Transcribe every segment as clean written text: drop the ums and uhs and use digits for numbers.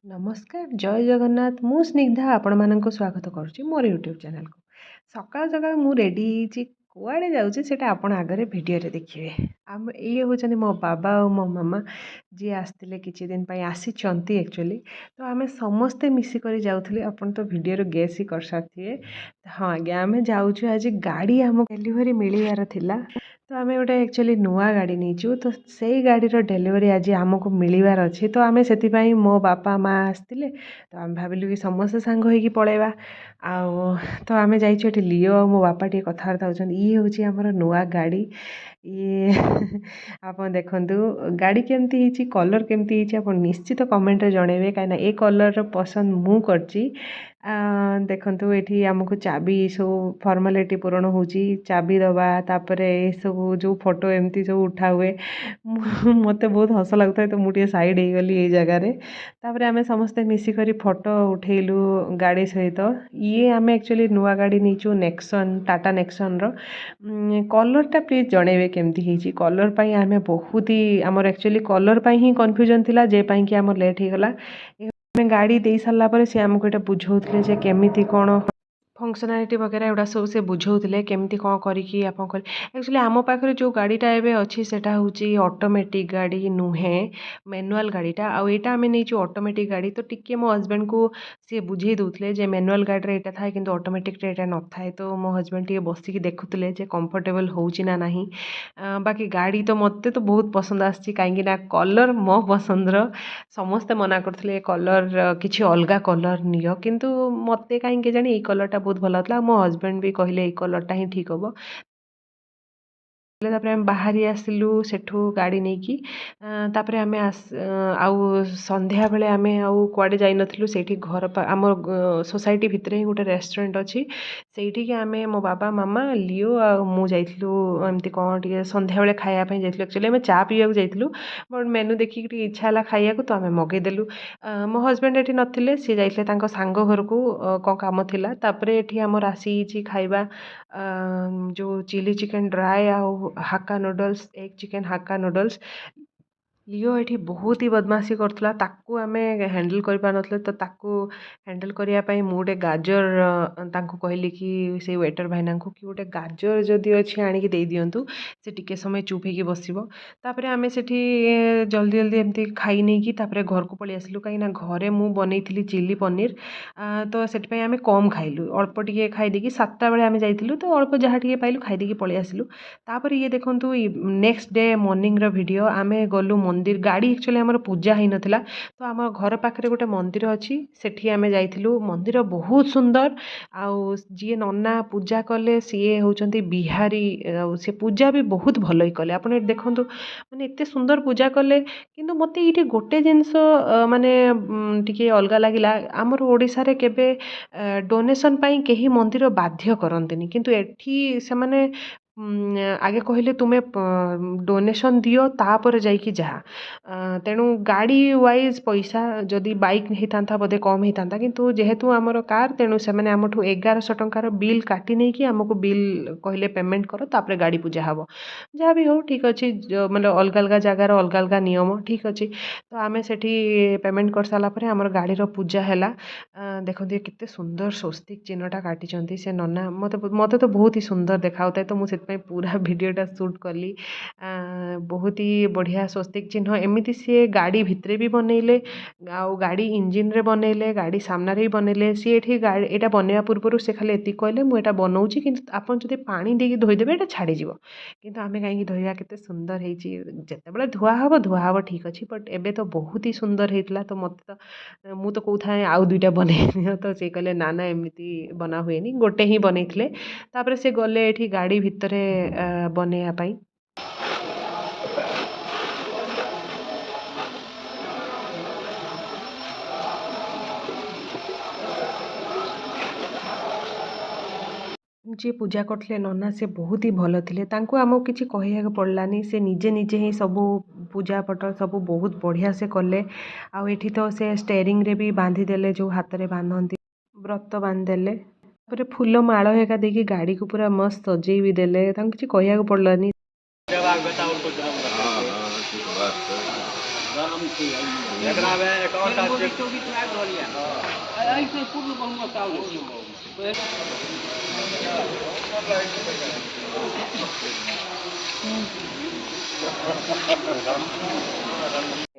नमस्कार जय जगन्नाथ मु स्निग्धा आपण मानक स्वागत करुच्ची मोर यूट्यूब चैनल को सकाल सकाल मु रेडी कुआड़े जाऊँगी सेटा आपण आगे वीडियो रे देखिए आम ये होचनी मो बाबा और मो मामा जी आसते किछि दिन पई आसीचंती एक्चुअली तो आमे समस्ते मिसिक जाऊँ अपन तो वीडियो गेस ही कर साथे हाँ आज्ञा आम जाऊँ आज गाड़ी आम डेलीवरी मिलवार थिला तो आम गोटे एक्चुअली नुआ गाड़ी नहींचु तो से गाड़ी डेलीवरी आज आमको मिलवार अच्छी तो आम से मो बापा माँ आसते तो आम भाविलु कि समस्त सांग होगी पलैबा आउ तो आम जाइए लिओ आ मो बापा टे कथबार्ता होती ये हूँ आमर नुआ गाड़ी ये आप देखु गाड़ी केमती कलर केमती आप निश्चित कमेंट जनइबे कहीं ए कलर पसंद मु करची देखु ये आमको चाबी सब फर्मालिटी पूरण हो चाबी दबा तापर ये सब जो फोटो एमती सब उठा हुए मत बहुत हस लगता है तो मुझे साइड हो गली ये जगार तापर आम समस्ते मिसिक फोटो उठेलु गाड़ी सहित ये आम एक्चुअली नुआ गाड़ी नीचु नेक्सन टाटा नेक्सन कलरटा प्लीज जनइबे केमती कलर पाई आम बहुत ही आमर एक्चुअली कलर पाई ही कन्फ्यूजन थिला जे पाई कि आम लेट हो गला आम गाड़ी दे सारा पर सी आमको ये बुझाऊे जे केमी कौन फंक्शनालीटी वगैरह एगुड़ा सब से बुझाऊे केमती कौन करी एक्चुअली आम पाखे जो गाड़ीटा एवं अच्छी से ऑटोमेटिक गाड़ी नुहे मैनुअल गाड़ीटा आउ यहाँ आम नहीं ऑटोमेटिक गाड़ी तो टिके मो हस्बैंड को सी बुझे दूसरे जे मैनुअल गाड़ी यहाँ थाए कि ऑटोमेटिक यहाँ न थाए तो मो हस्बैंड टे बसिक देखुले जे कंफर्टेबल होना नहीं बाकी गाड़ी तो मत तो बहुत पसंद आसी कहीं कलर मो पसंदर समस्ते मना करते कलर किसी अलग कलर नियो किंतु मत कहीं जानी ये कलरटा बहुत भल था मो हस्बैंड भी कहले ये कलरटा ही ठीक हम तापर आम बाहरी आसिलु सेठू गाड़ी नहीं कि तापर आम आउ संध्या बेले आम आउ कुआडे जाई नथिलु सेठी घर आम सोसाइटी भितर ही गोटे रेस्टोरेंट अच्छी सेठी कि आम मो बाबा मामा लिओ आ मु जाइलु एमती कौन टे संध्या बेले खाया पे जाइलु एक्चुअली आम चा पीवा जाइलु बट मेनू देखिक इच्छा है खाया तो आम मगेदेलु मो हस्बैंड ये नथिले सी जाइले तांको सांग घर को कौन काम थिला तापर एठी आमर आसी खाइबा जो चिली चिकेन ड्राए आउ हाक्का नूडल्स एग चिकेन हाक्का नूडल्स लिओ ये बहुत ही बदमाशी करथला ताकू आम हैंडल कर पारे तो ताकू हैंडल करने मुझे गाजर तांको कहली कि से वेटर भाईना को कि गोटे गाजर जदि अच्छी आणिक दे दिंतु से टिके समय चुप होगी बसब तापर आम से जल्दी जल्दी एमती खाई नहीं कि घर को पलि आसिलु कहीं घरे मु बनई चिली पनीर तो से आम कम खाइलु अल्प टिके खाईदी 7टा बेले आम जाइलु तो अल्प जहाँ टे पाइलु खाईदी पलि आसिलु तापर ये देखु नेक्स्ट डे मॉर्निंग रो वीडियो आम गलु मंदिर गाड़ी एक्चुअली आमर पूजा ही नथिला तो आम घर पाखे गोटे मंदिर अच्छी सेठी आम जाइलु मंदिर बहुत सुंदर आउ जी नना पूजा कले सी होचंती बिहारी से पूजा भी बहुत भल ही कले आपन देखु माने एते सुंदर पूजा कले किंतु मते ये गोटे जिनस माने टिके अलग लगिला आमर ओडिसा रे केबे डोनेशन पाई केही मंदिर बाध्य करंतिनी किंतु एठी से माने आगे कहले तुम्हें डोनेशन दियो तापर जाइकी जहाँ तेणु गाड़ी वाइज पैसा जदि बाइक होता बोधे कम होता किंतु जेहेतु आमर कार तेणु से आमठू 1100 टंकार बिल काटी नहीं कि आमको बिल कहले पेमेंट करो तापर गाड़ी पूजा हम जहाँ भी हो ठीक अच्छे मतलब अलग अलग जगार अलग अलग नियम ठीक अच्छे तो आम से पेमेंट कर सारापर आमर गाड़ी पूजा है देखते केते सुंदर स्वस्तिक चिन्हटा काटी से नना मत तो बहुत ही सुंदर देखा होता है तो मुझे पूरा वीडियोटा शूट कली बहुत ही बढ़िया स्वस्तिक चिन्ह एमती सी गाड़ी भितरे भी बनइले आउ गाड़ी इंजिन रे बनइले गाड़ी सामने भी बनइले सी एठी गाड़ी एटा बनवा पूर्व से खाली एति कहले मुझे बनाऊँगी कि आपन जब पानी देकी धोईदेवे ये छाड़ीज किंतु आम कहीं धोवा के सुंदर होते धुआ हम ठीक अच्छे बट एबे तो बहुत ही सुंदर होता तो मत तो मु तो कौथा आउ 2टा बनई तो सी कहले ना ना एमती बना हुए गोटे ही बनई तापर से गले एठी गाड़ी भितर बनवाई जी पूजा करते नना से बहुत ही भल थे आमको किसी कह पड़लानी से निजे निजे ही सब पूजा पट सब बहुत बढ़िया से कले आठी तो से स्टेयरिंग रे भी बांधीदेले जो हाथ में बांधती व्रत बांधिदेले फूल माड़ हेका देखी गाड़ी को पूरा मस्त सजे भी देले किसी कह पड़लानी गरम थी एकरा में 24 लाख धरिया ऐसे पूर्ण बहुमत चाउर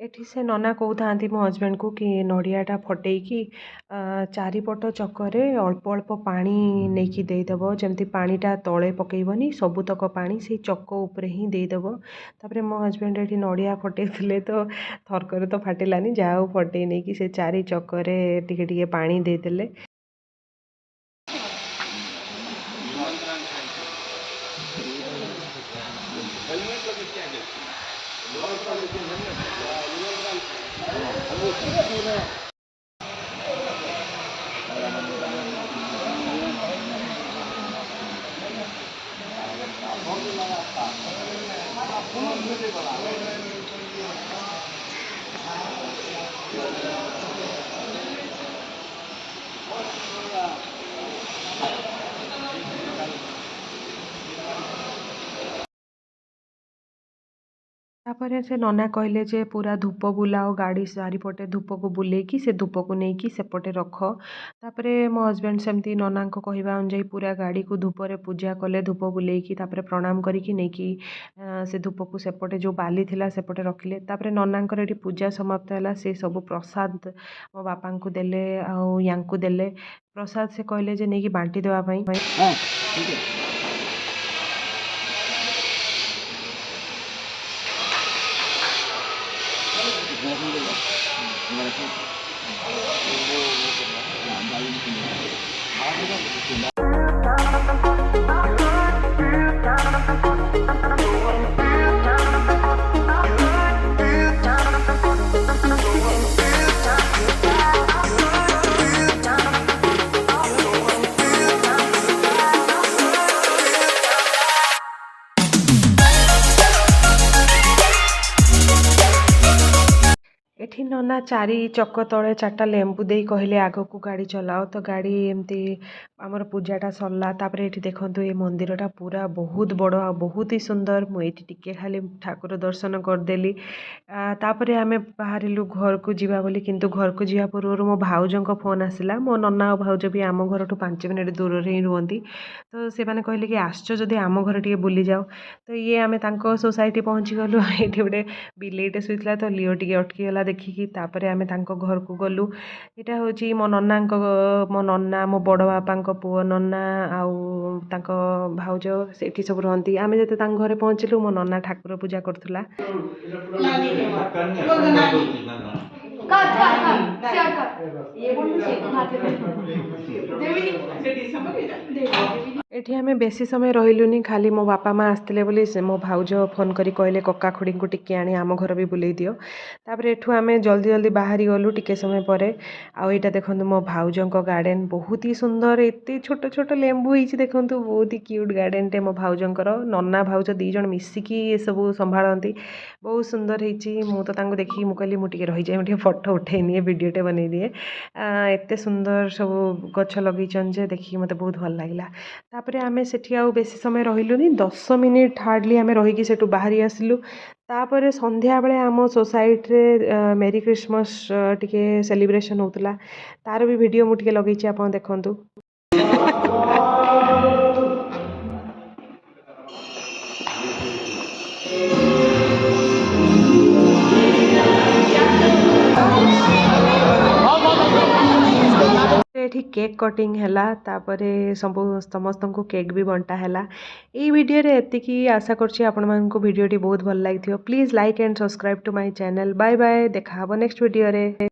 एठी से नना कहते मो हजबैंड को कि नड़ियाटा फटेकी चारिपट चक्कर अल्प अल्प पानी नहीं देदेव जमती पानीटा तले पकईबनी सबुतक पानी से चक उपरे ही देदेव तापर मो हजबैंड ये नड़िया फटे तो थरकर तो फाटिलानी जहाँ फटे नहीं कि से चारि चक्कर टिके पानी देदेले। तापर से नना कहले जे पूरा धूप बुलाओ गाड़ी चारिपटे धूप को बुलेकी से धूप को लेकिन सेपटे रख तापर मो हजबैंड सेमती नना कहवा अनुजाई पूरा गाड़ी को धूपरे पूजा कले धूप बुलेकी तापर प्रणाम करके नहीं से धूप को सेपटे जो बाली थिला सेपटे रखिले तापर ननांकर ये पूजा समाप्त है से सब प्रसाद मो बापा को देले आउ यांकु देले प्रसाद से कहले जे नहीं कि बांटी देवा पाई। एठी नना चारि चक तले चार्टा लेंबू दे कहले आग को गाड़ी चलाओ तो गाड़ी एमती आमर पूजाटा सरला तापर एठी देखंतु ये मंदिरटा पूरा बहुत बड़ आ बहुत ही सुंदर मु एठी टिके खाली ठाकुर दर्शन करदेली तापर आमे बाहरिलु घर को जीवा बोली किंतु घर को जीवा पूर्व मो भाउजंक फोन आसिला मो नना और भाउज भी आम घर 5 मिनिट दूर रे रुहंती तो से माने कहले कि आसचो जदि आम घर टिके बुली जाओ तो ये आमे तांको सोसाइटी पहुंची गलु एठी गोटे बिलेईटे सुइतला तो लिओ टिके अटकी गला देखिकी तापर आमे तांको घर को गलु एटा होची मो नन्ना मो बड़ बापांक पुओ नन्ना आउ तांको भाउज सेठी सब रहंती आमे जते तांक घरे पहुंचिलु मो नन्ना ठाकुर पूजा करथुला एठी आमे बेसी समय रहिलुनी खाली मो बापा माँ आसते बोली मो भाउज फोन करी कहले कक्का खुड़ी को टिके आनी आम घर भी बुले दियो तापर एठू आमे जल्दी जल्दी बाहरी गलु टिके समय पर आउ एटा देखंतु मो भाउजंक गार्डन बहुत ही सुंदर एते छोट छोट लेंबू हिची देखंतु बहुत ही क्यूट गार्डन टे मो भाउजंकर नन्ना भाउज दी जण मिसिकी ए सब संभाळंती बहुत सुंदर हिची मु तो तांको देखि मु कहली मु टिके रहि जाय मु फोटो उठे निए वीडियोटे बनै दिए एते सुंदर सब गछ लगैछन जे देखि मते बहुत भल लागला तापरे आमे सेठी आउ बेसी समय रहिलुनी 10 मिनिट हार्डली आमे रहिकी सेठू बाहरी आसिलु तापर संध्या बेले आम सोसाइटी रे मेरी क्रिसमस टिके सेलिब्रेशन होतला तार भी वीडियो मु टिके लगैछि आपण देखंतु। एठी केक कटिंग हैला तापरे समस्त को केक भी बंटा हैला এই ভিডিওରେ ଏତିକି आशा करछि आपण मानको वीडियोटी बहुत भल लागिथियो please like and subscribe to my channel bye bye देखा हबो नेक्स्ट वीडियो रे।